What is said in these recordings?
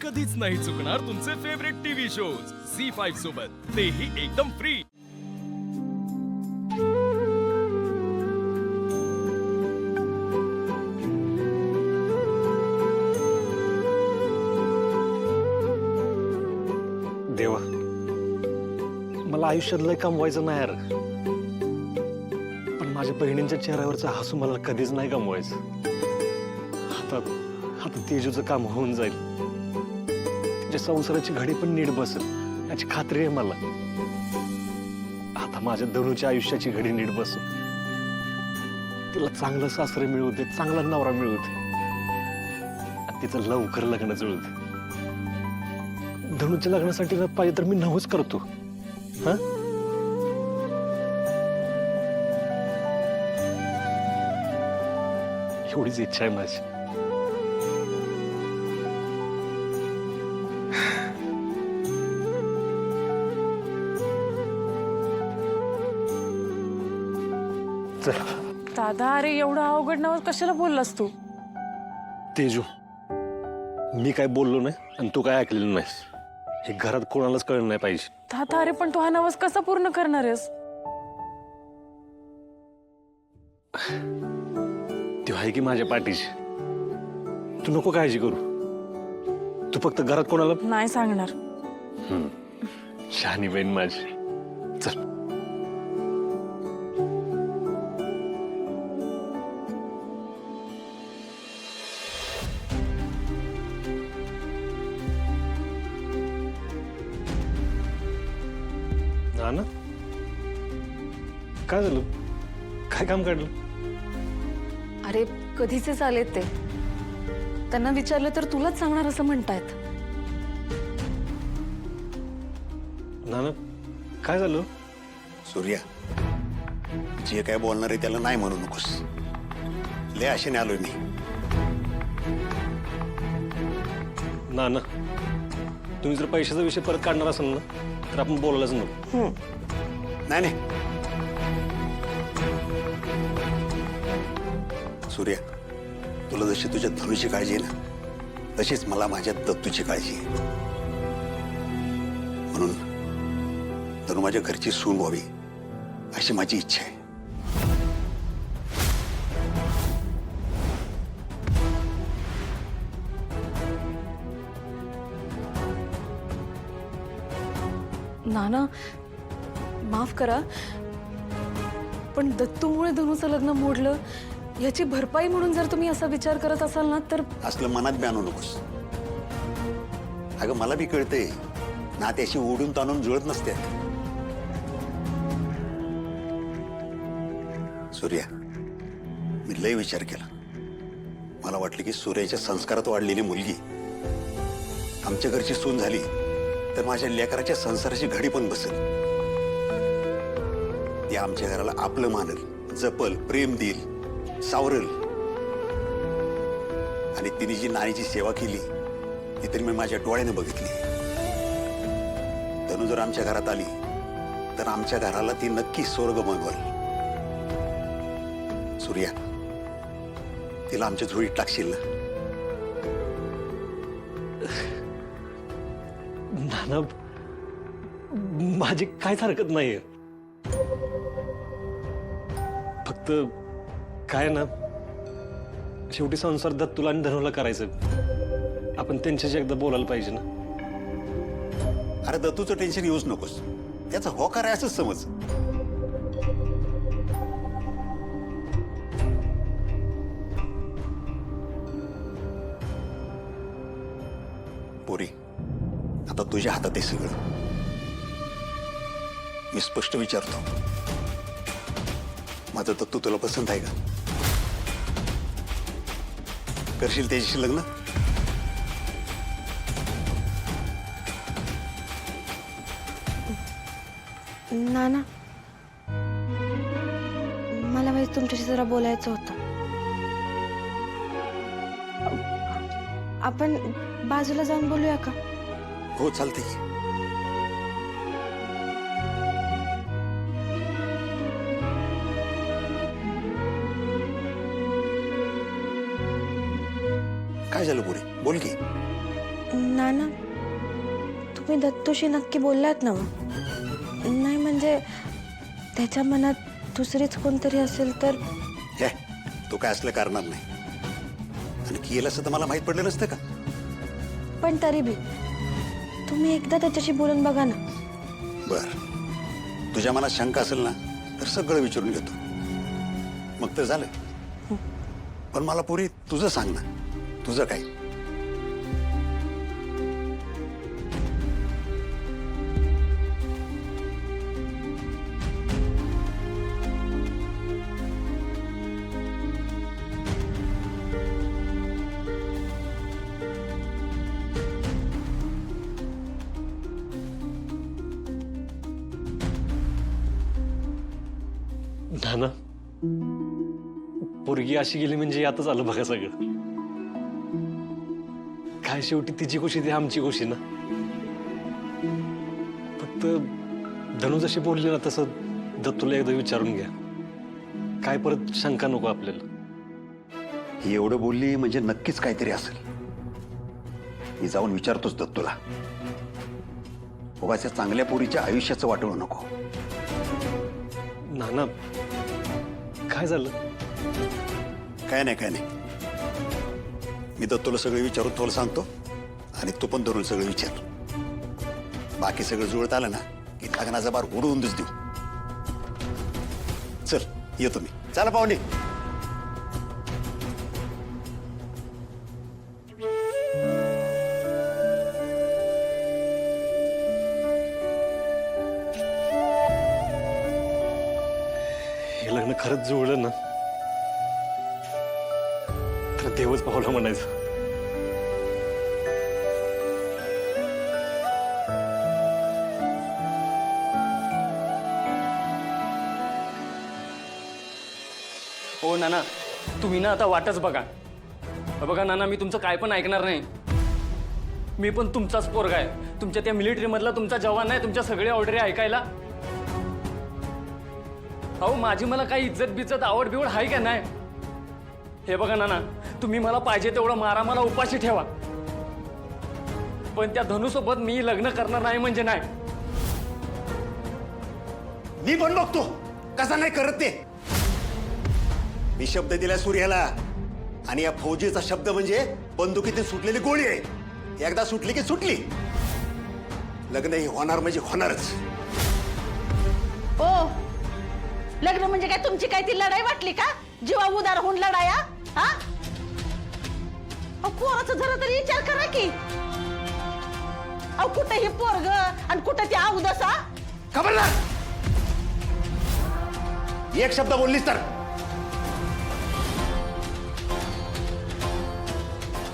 कधीच नाही चुकणार तुमचे फेवरेट टीव्ही शोज झी5 सोबत, तेही एकदम फ्री। देवा, मला आयुष्यात लय कमवायचं नाही यार, पण माझ्या बहिणींच्या चेहऱ्यावरचं हसू मला कधीच नाही गमवायचं। आता आता तेजूचं काम होऊन जाईल, तिच्या संसाराची घडी पण नीट बसेल याची खात्री आहे मला। आता माझ्या धनुच्या आयुष्याची घडी नीट बसेल, तिला चांगलं सासरे मिळू दे, चांगला नवरा मिळू दे, आणि तिचं लवकर लग्न जुळू दे। धनुच्या लग्नासाठी ना पाहिजे तर मी नवस करतो। हा, एवढीच इच्छा आहे माझी। चल दादा, अरे एवढं अवघड नवस कशाला बोललास तू? तेजू, मी काय बोललो नाही आणि तू काय ऐकलेलं नाहीस, हे घरात कोणालाच कळलं नाही पाहिजे। दादा, अरे पण तू हा नवस कसा पूर्ण करणार आहेस? ती आहे की माझ्या पाठीशी, तू नको काळजी करू, तू फक्त घरात कोणाला नाही सांगणार। शहाणी बहीण माझी। चल ना, काय झालं? काय काम काढलं? अरे कधीचेच आलेत ते, त्यांना विचारलं तर तुलाच सांगणार असं म्हणतायत। नाना, काय झालं? सूर्या, जे काय बोलणार आहे त्याला नाही म्हणू नकोस, लय आशेने आलोय मी। नाना, तुम्ही जर पैशाचा विषय परत काढणार असाल ना तर आपण बोलायलाच नको। नाही नाही सूर्या, तुला जशी तुझ्या धनुची काळजी आहे ना, तशीच मला माझ्या दत्तूची काळजी आहे। म्हणून धनु माझ्या घरची सून व्हावी अशी माझी इच्छा आहे। नाना, माफ करा, पण दत्तूमुळे धनुचं लग्न मोडलं याची भरपाई म्हणून जर तुम्ही असा विचार करत असाल ना तर असलं मनात बी आणू नकोस। अगं मला बी कळतंय ना, त्याशी ओढून ताणून जुळत नसते। सूर्या, मी लय विचार केला, मला वाटलं की सूर्याच्या संस्कारात वाढलेली मुलगी आमच्या घरची सून झाली तर माझ्या लेकराच्या संसाराची घडी पण बसेल, ती आमच्या घराला आपलं मानल, जपल, प्रेम देईल, सावरल। आणि तिने जी नारीची सेवा केली ती तरी मी माझ्या डोळ्याने बघितली। तनु जर आमच्या घरात आली तर आमच्या घराला ती नक्की स्वर्ग बनवल। सूर्या, तिला आमच्या झोळीत टाकशील ना? नाना, माझी काहीच हरकत नाहीये, फक्त काय ना, शेवटी संसार दत्तूला आणि धनुला करायचं, आपण त्यांच्याशी एकदा बोलायला पाहिजे ना। अरे दत्तूचं टेन्शन येऊच नकोस, त्याचा होकार आहे असंच समज। पोरी, आता तुझ्या हातात आहे सगळं, मी स्पष्ट विचारतो, माझं दत्तू तुला पसंत आहे का? करशील त्याच्याशी लग्न? नाना, मला माहिती तुमच्याशी जरा बोलायचं होतं। आपण बाजूला जाऊन बोलूया का? हो चालते की। काय झालं पुरी, बोल की। नाना तुम्ही दत्तूशी नक्की बोललात ना मग? नाही म्हणजे त्याच्या मनात दुसरीच कोणतरी असेल तर? हे तो काय असलं करणार नाही. आणि केलं असतं तर मला माहित पडलं नसतं का? पण तरी बी तुम्ही एकदा त्याच्याशी बोलून बघा ना. बर, तुझ्या मनात शंका असेल ना तर सगळं विचारून घेतो, मग तर झालं. पण मला पुरी तुझं सांग ना, तुझं काय? नाना, पोरगी अशी गेली म्हणजे यातच आलं बघा सगळं. काय शेवटी तिची खुशी ती आमची खुशी ना. फक्त धनु जशी बोलली ना तसं दत्तूला एकदा विचारून घ्या. काय परत शंका नको आपल्याला. ही एवढं बोलली म्हणजे नक्कीच काहीतरी असेल. मी जाऊन विचारतोच दत्तूला. उगाच या चांगल्या पोरीच्या आयुष्याचं वाटवू नको. नाना, काय झालं? काय नाही. मी दत्तूला सगळं विचारून तुला सांगतो आणि तू पण धरून सगळं विचार. बाकी सगळं जुळत आलं ना की लग्नाचा बार उडवूनच देऊ. चल येतो मी. चला पाहुणे. हे लग्न खरंच जुळलं ना तर देवच पावलं म्हणायचं. हो नाना, तुम्ही ना आता वाटच बघा. बघा नाना, मी तुमचं काय पण ऐकणार नाही. मी पण तुमचाच पोरगा आहे. तुमच्या त्या मिलिटरीमधला तुमचा जवान नाही. तुमच्या सगळे ऑर्डरी ऐकायला. अहो माझी मला काही इज्जत बिज्जत आवड बिवड आहे का नाही? हे बघा नाना, तुम्ही मला पाहिजे तेवढं मारा, मला उपाशी ठेवा, पण त्या धनुसोबत मी लग्न करणार नाही म्हणजे नाही. मी पण बघतो कसा नाही करत ते. मी शब्द दिला सूर्याला, आणि या फौजीचा शब्द म्हणजे बंदुकीतून सुटलेली गोळी आहे. एकदा सुटली की सुटली. लग्न हे होणार म्हणजे होणारच. ओ लग्न म्हणजे काय तुमची काय ती लढाई वाटली का? जीवा उदार होऊन लढाया? हा पोराचा जरा तरी विचार करा की. अहो कुठं हे पोरग आणि कुठं ते अवदसा? खबरदार, एक शब्द बोललीस तर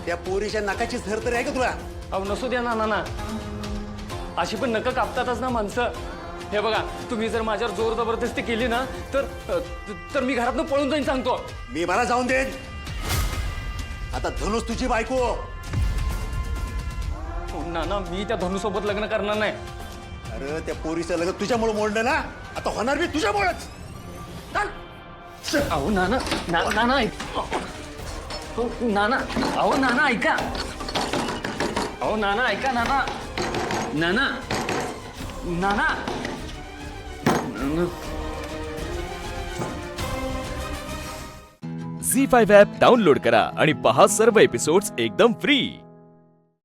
त्या पोरीच्या नाकाची झर तरी आहे का तुला? अहो नसू द्या ना नाना, अशी पण नकं कापतातच ना माणसं. हे बघा, तुम्ही जर माझ्यावर जोर जबरदस्ती केली ना तर मी घरातनं पळून जाईन सांगतो. मी मला जाऊन देईन. आता धनुष तुझी बायको. नाना, मी त्या धनुसोबत लग्न करणार नाही. अरे त्या पोरीचं लग्न तुझ्यामुळे मोडलं ना, आता होणार मी तुझ्यामुळेच. अहो नाना, नाना ऐक. नाना, अहो नाना ऐका. अहो नाना ऐका. नाना नाना नाना झी5 ॲप डाउनलोड करा आणि पहा सर्व एपिसोड्स एकदम फ्री.